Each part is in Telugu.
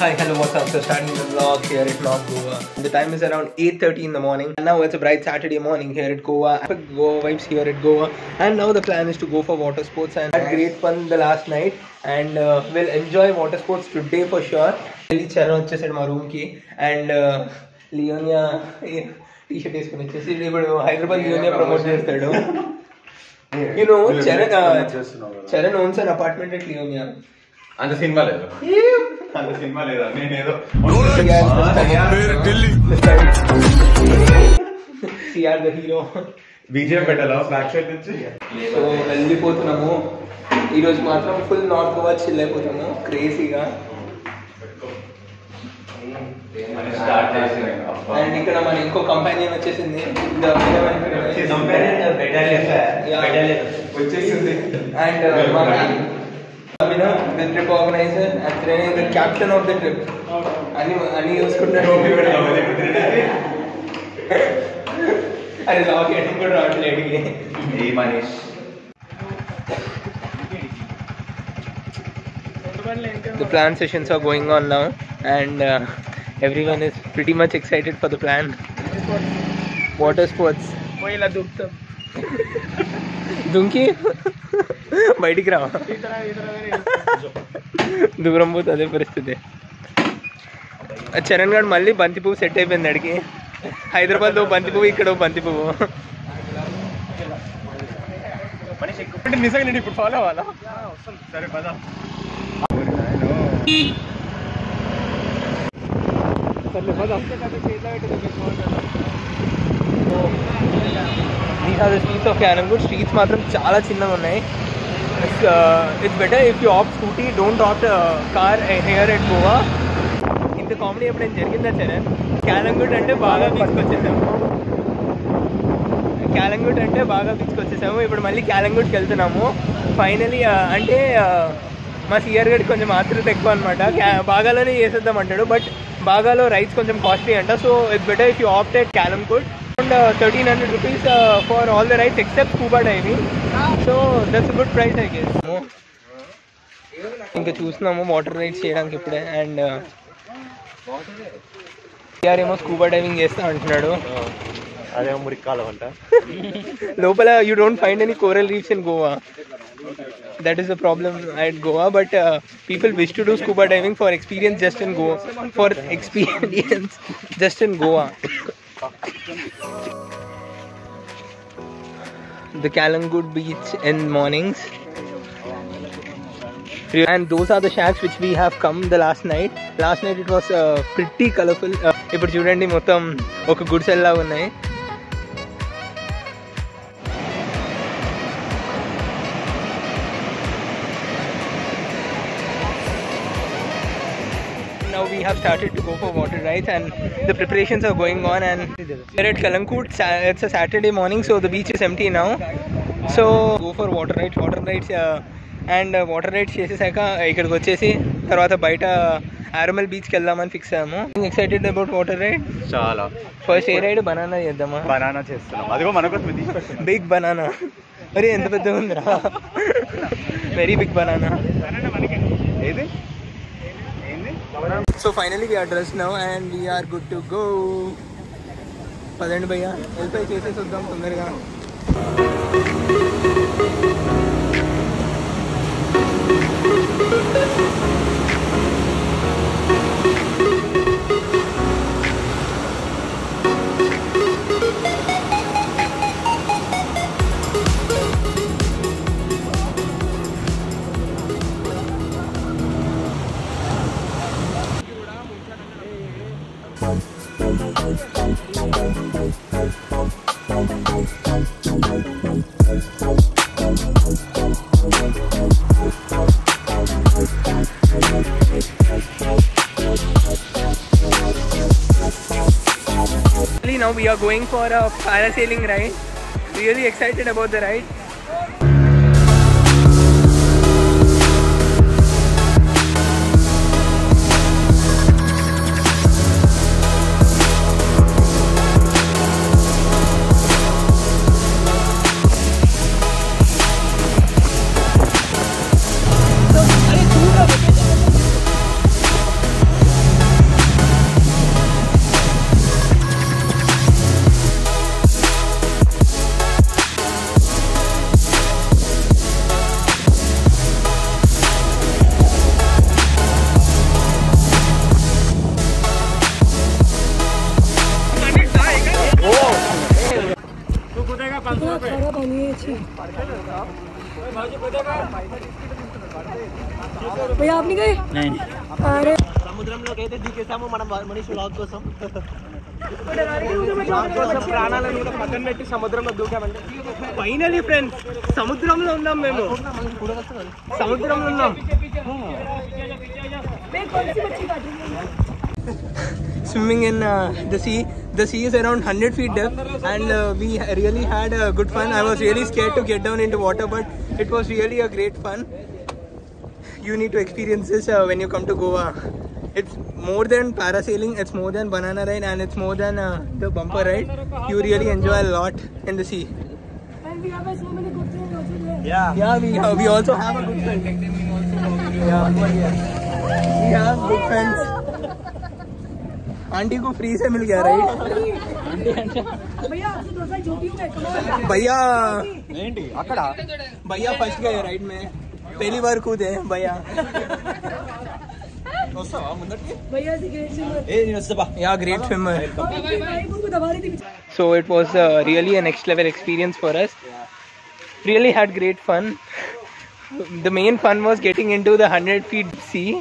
Hi, hello, what's up? So starting the vlog here at North Goa. The time is around 8:30 in the morning. And now it's a bright Saturday morning here at Goa. Goa vibes here at Goa. And now the plan is to go for water sports and had great fun the last night. And we'll enjoy water sports today for sure. Charan vachesadu ma room ki and Leonia t-shirt వేసుకొని వచ్చేసి ఇప్పుడు హైదరాబాద్ లియోనియా ప్రమోట్ చేస్తాడు. You know, Charan owns an apartment at Leonia. అంత సినిమా లేదు అంత సినిమా లేదా నేనేదో సిఆర్ ద హీరో బీజేపీ పెట్టాలా బ్యాక్ సైడ్ నుంచి. సో వెళ్ళిపోతున్నాము ఈరోజు మాత్రం ఫుల్ నార్త్ గోవా చిల్ అయిపోతాము క్రేజీగా. అండ్ ఇక్కడ మన ఇంకో కంపానియన్ వచ్చేసింది వచ్చేసింది. And the trip organizer and the captain of the trip. Ani చూసుకుంటాడు. అది లాకెట్ కూడా రావట్లేడికి. ఏ Manish. The plan sessions are going on now and everyone is pretty much excited for the plan. Water sports. Poila దుక్తాం. దుంకి బయటికి రా, దూరం పోతే అదే పరిస్థితి. చరణ్ గారు మళ్ళీ బంతి పువ్వు సెట్ అయిపోయింది అడిగి. హైదరాబాద్లో బంతి పువ్వు, ఇక్కడ బంతి పువ్వు. నిజంగా ఇప్పుడు ఫాలో అవ్వాలా? సరే పద. These are the streets of Calangute. Streets matram chala chinnага unnai. It's better if you opt scooty, don't opt car here at Goa. ఇంత కామెడీ ఎప్పుడైనా జరిగిందా చరణ్? Calangute అంటే బాగా బీచ్కి వచ్చేసాము. Calangute అంటే బాగా బీచ్కి వచ్చేసాము. ఇప్పుడు మళ్ళీ Calanguteకి వెళ్తున్నాము ఫైనలీ. అంటే మా సిఆర్ గడికి కొంచెం ఆత్రుత ఎక్కువ అనమాట. బాగాలోనే చేసేద్దాం అంటాడు, బట్ బాగాలో రైడ్స్ కొంచెం కాస్ట్లీ అంట. So it's better if you opt at Calangute. Around 1300 rupees for all the rides except scuba diving. So that's a good price I guess. ఇంకా చూస్తున్నాము వాటర్ రైడ్స్ చేయడానికి ఇప్పుడే. అండ్ సిఆర్ ఏమో స్కూబా డైవింగ్ చేస్తా అంటున్నాడు. అదేమో మురికాలం అంట. లోపల you don't find any coral reefs in Goa. That is the problem at Goa, but people wish to do scuba diving for experience just in Goa. For experience just in Goa. The Calangutebeach in mornings, and those are the shacks which we have come the last night. Last night it was pretty colorful. ఇప్పుడు చూడండి మొత్తం ఒక గుడిసెల్లా ఉన్నాయి. Now we have started to go for water rides and the preparations are going on. And here at Calangute, it's a Saturday morning, so the beach is empty now. So go for water rides and water rides చేసేసాక ఇక్కడికి వచ్చేసి తర్వాత బయట ARAMBOL బీచ్కి వెళ్దామని ఫిక్స్ అయ్యాము. ఎక్సైటెడ్ అబౌట్ వాటర్ రైడ్ చాలా. ఫస్ట్ ఏ రైడ్ బనానా చేద్దామా? బనానా చేస్తున్నాం. అదిగో మనకోసం బిగ్ బనానా. మరి ఎంత పెద్దగా ఉందిరా, వెరీ బిగ్ బనానా. ఏది? So finally we are dressed now and we are good to go. పదండి భయ్యా, వెళ్ళిపోయి చేసేసి వద్దాం తొందరగా. Now we are going for a parasailing ride. Really excited about the ride. नहीं है अच्छी। भैया आप नहीं गए? नहीं। अरे సముద్రంలో అయితే దిగేసాము మనం మనీష్ వ్లాగ్ కోసం ప్రాణాలను కూడా పక్కన పెట్టి సముద్రంలో దూకామంటే ఫైనలీ ఫ్రెండ్స్ సముద్రంలో ఉన్నాం మేము సముద్రంలో ఉన్నాం swimming in the sea. The sea is around 100 feet depth and we really had a good fun. I was really scared to get down into water, but it was really a great fun. You need to experience this when you come to Goa. It's more than parasailing, it's more than banana ride, and it's more than the bumper ride. You really enjoy a lot in the sea. And we have so many good friends also there. Yeah, we also have a good friend. Yeah, we have good friends. Aunty को फ्री से मिल गया राइट भैया आपसे दोस्त जो भी हुए भैया भैया फर्स्ट गए राइड में पहली बार कूदे भैया भैया yeah great swimmer so it was really a next level experience for us. Really had great fun. The main fun was getting into the 100 feet sea.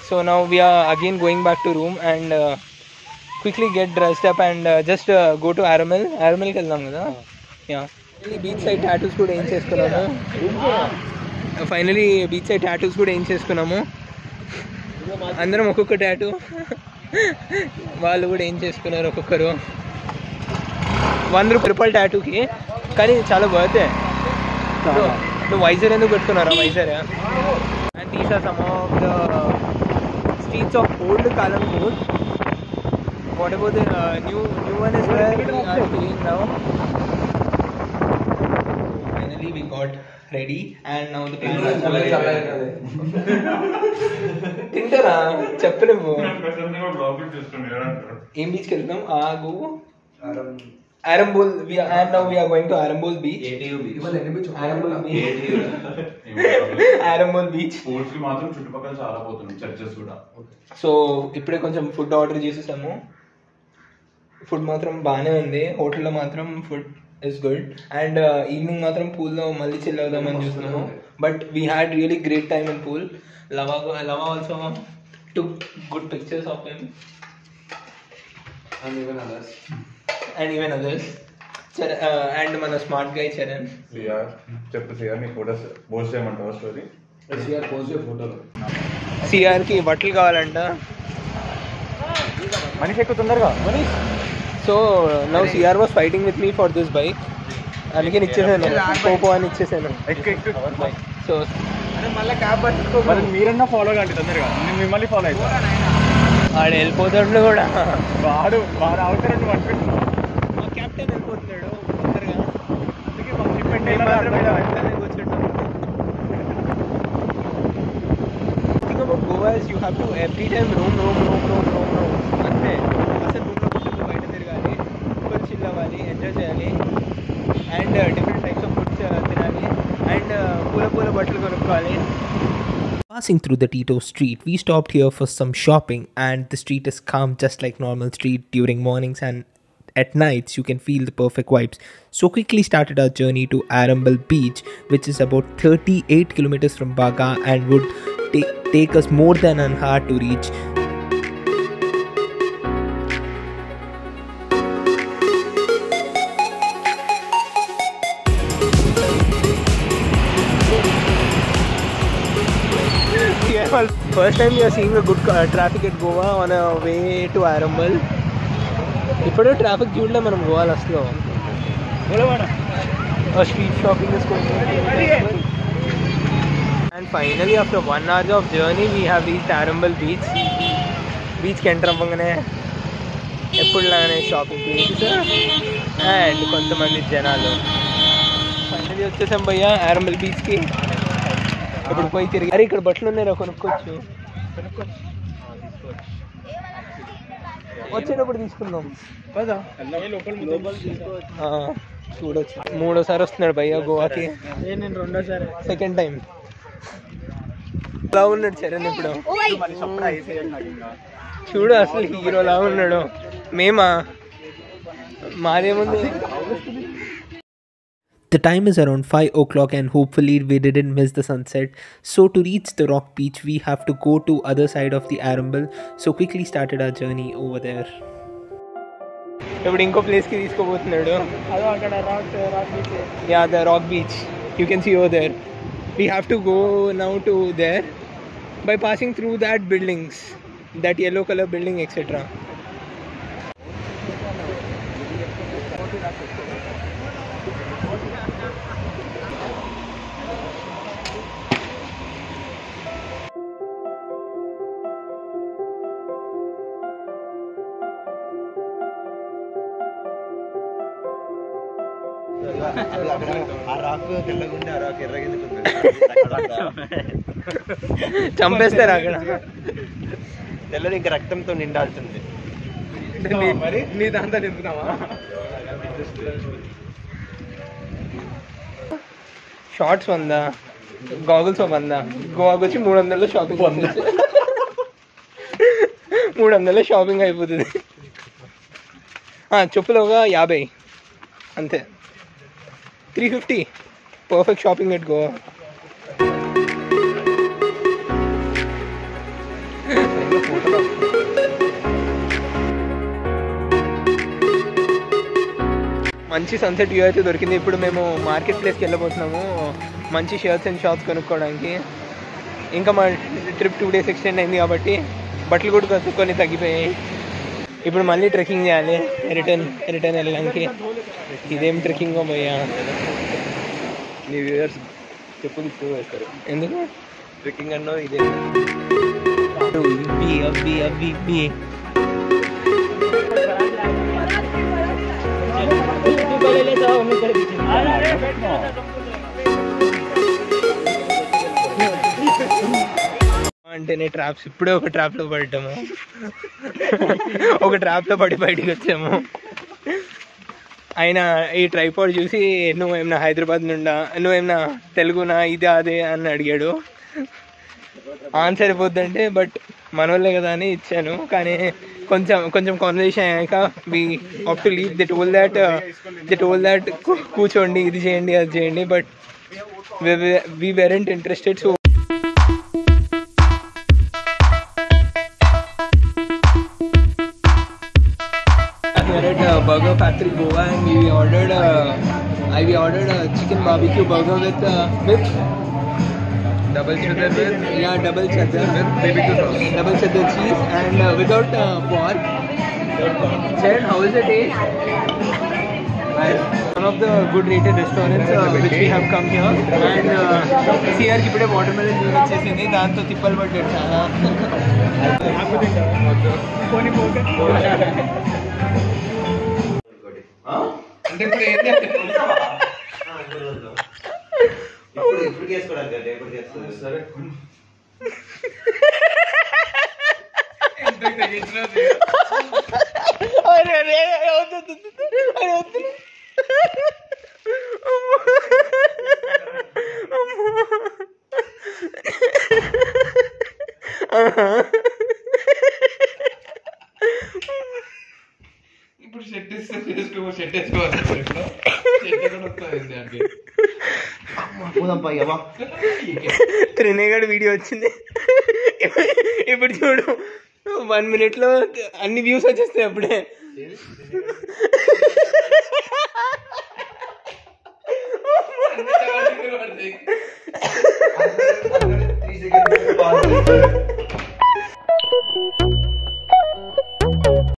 So now we are again going back to room and quickly get dressed up and just go to ARAMBOL. ARAMBOL ki veldam kada. Yeah. Beach side tattoos kuda aim chestunnamu. Finally beach side tattoos kuda aim chestunnamu. Andaram okokka tattoo. Vallu kuda aim chestunnaru okokkaru. 1 rupee tattoo ki kani chala worth it. No visor endu pettunnara visor. And these are some of the streets of old Calangute. What about the new one is where we are staying now. Finally we got ready and now the plan is తింటారా చెప్పను ఏం బీచ్ కి వెళ్తాం ARAMBOL and now we are going to ARAMBOL beach. ARAMBOL beach. Pools ki మాత్రం చుట్టుపక్కల చాలా పోతున్నాయి చర్చెస్ కూడా. సో ఇప్పుడే కొంచెం ఫుడ్ ఆర్డర్ చేసేసాము. ఫుడ్ మాత్రం బాగానే ఉంది. హోటల్లో మాత్రం food is good and evening మాత్రం పూల్లో మళ్ళీ చిల్ అవుదామని చూస్తున్నాము. But we had really great time in pool. Lava also took good pictures of him and even others and mana smart guy Charan చెప్పు సిఆర్ నీ ఫోటోస్ పోస్ట్ చేయమంటావా స్టోరీ సిఆర్ పోస్ట్ చేయ ఫోటోలు సిఆర్ కి బట్టలు కావాలంట మనీష్ ఎక్కువ తొందరగా Manish so now CR was fighting with me for this bike అందుకే ఇచ్చేసాను పోపో అని ఇచ్చేసాను సో మళ్ళీ క్యాబ్ పట్టుకో మీరన్నా ఫాలో కండి తొందరగా నేను మిమ్మల్ని ఫాలో అవుతా వాడు వెళ్ళిపోతాడు కూడా వాడు అవుతారంటే అనిపిస్తున్నావు మా కెప్టెన్ వెళ్ళిపోతున్నాడు తొందరగా అందుకే మాకు చెప్పండి think about Goa is you have to every time room అంతే అసలు రూమ్లో కూర్చొని బయట తిరగాలి ఫుల్ చిల్ అవ్వాలి ఎంజాయ్ చేయాలి and different types of foods తినాలి అండ్ పూల బట్టలు కొనుక్కోవాలి. Passing through the Tito street, we stopped here for some shopping and the street is calm just like normal street during mornings and at nights you can feel the perfect vibes. So quickly started our journey to ARAMBOL beach, which is about 38 kilometers from Baga and would take us more than an hour to reach. First time we are seeing a good traffic at Goa on a way to ARAMBOL. ఇప్పుడు ట్రాఫిక్ చూడలే మనం గోవా అసలు street shopping and finally after 1 hour of journey we have reached ARAMBOL beach. బీచ్కి ఎంటర్ అవ్వగానే ఎప్పుడులాగానే షాపింగ్ ప్లేసెస్ అండ్ కొంతమంది జనాలు. ఫైనలీ వచ్చేసాం భయ్యా ARAMBOL బీచ్కి. ఇప్పుడు పోయి తిరిగి అరే ఇక్కడ బట్టలు ఉన్నారా కొనుక్కోవచ్చు వచ్చేటప్పుడు తీసుకుందాం చూడొచ్చు. 3వ సారి వస్తున్నాడు భయ్యా గోవాకి. నేను 2వ సారి సెకండ్ టైం. ఎలా ఉన్నాడు చరణ్ ఇప్పుడు చూడు అసలు హీరోలా ఉన్నాడు. మాదేముంది The time is around 5 o'clock and hopefully we didn't miss the sunset. So to reach the rock beach, we have to go to other side of the ARAMBOL. So quickly started our journey over there. ఇప్పుడు ఇంకో ప్లేస్కి తీసుకోబోతున్నాడు. Yeah, the rock beach. You can see over there. We have to go now to there by passing through that buildings, that yellow color building, etc. చంపేస్తారు అక్కడ. తెల్లని ఇంకా రక్తంతో నిండాల్సింది. నీ దాంతో నింపుతావా? Shorts 100, goggles 100. గోవాకి వచ్చి 300 షాపింగ్. 300 షాపింగ్ అయిపోతుంది. చెప్పులు ఒక 50 అంతే. 350 పర్ఫెక్ట్ షాపింగ్ ఎట్ గోవా. మంచి సన్సెట్ వ్యూ అయితే దొరికింది. ఇప్పుడు మేము మార్కెట్ ప్లేస్కి వెళ్ళబోతున్నాము మంచి షర్ట్స్ అండ్ షాప్స్ కొనుక్కోవడానికి. ఇంకా మా ట్రిప్ 2 days ఎక్స్టెండ్ అయింది కాబట్టి బట్టలు కూడా కొన్ని తగ్గిపోయాయి. ఇప్పుడు మళ్ళీ ట్రెక్కింగ్ చేయాలి రిటర్న్ వెళ్ళడానికి. ఇదేం ట్రెక్కింగ్ పోయా? నీ వ్యూవర్స్ చెప్పులు ఎక్కువ వేస్తారు. ఎందుకు ట్రెక్కింగ్ అన్నో ఇదే. అంటేనే ట్రాప్స్. ఇప్పుడే ఒక ట్రాప్లో పడ్డాము. ఒక ట్రాప్లో పడి బయటికి వచ్చాము. ఆయన ఈ ట్రైపాడ్ చూసి నువ్వేమన్నా హైదరాబాద్ నుండా, నువ్వేమన్నా తెలుగునా, ఇది అదే అని అడిగాడు. ఆన్సర్ అయిపోద్దంటే బట్ మనోళ్ళే కదా అని ఇచ్చాను. కానీ కొంచెం కాన్వర్సేషన్ అయ్యాక we have to leave. They told that కూర్చోండి, ఇది చేయండి, అది చేయండి. But we weren't interested. So we're at burgerfactory Goa and we ordered a chicken barbecue burger with Double cheddar with double cheddar with BBQ sauce. double cheddar cheese and without pork. Sharon, how is the taste? One of the good rated restaurants which we have come here and here ఇప్పుడే వాటర్మెలన్ జ్యూస్ వచ్చేసింది. దాంతో తిప్పలు పట్టాడు చాలా. అంటే ఇప్పుడు ఏంటి ఇప్పుడు చేసుకోవడానికి ఎప్పుడు చేస్తుంది? సరే ఇప్పుడు సెట్ వేసుకోవాలి. త్రినేగడ్ వీడియో వచ్చింది. ఇప్పుడు చూడు 1 minute లో అన్ని వ్యూస్ వచ్చేస్తాయి అప్పుడే.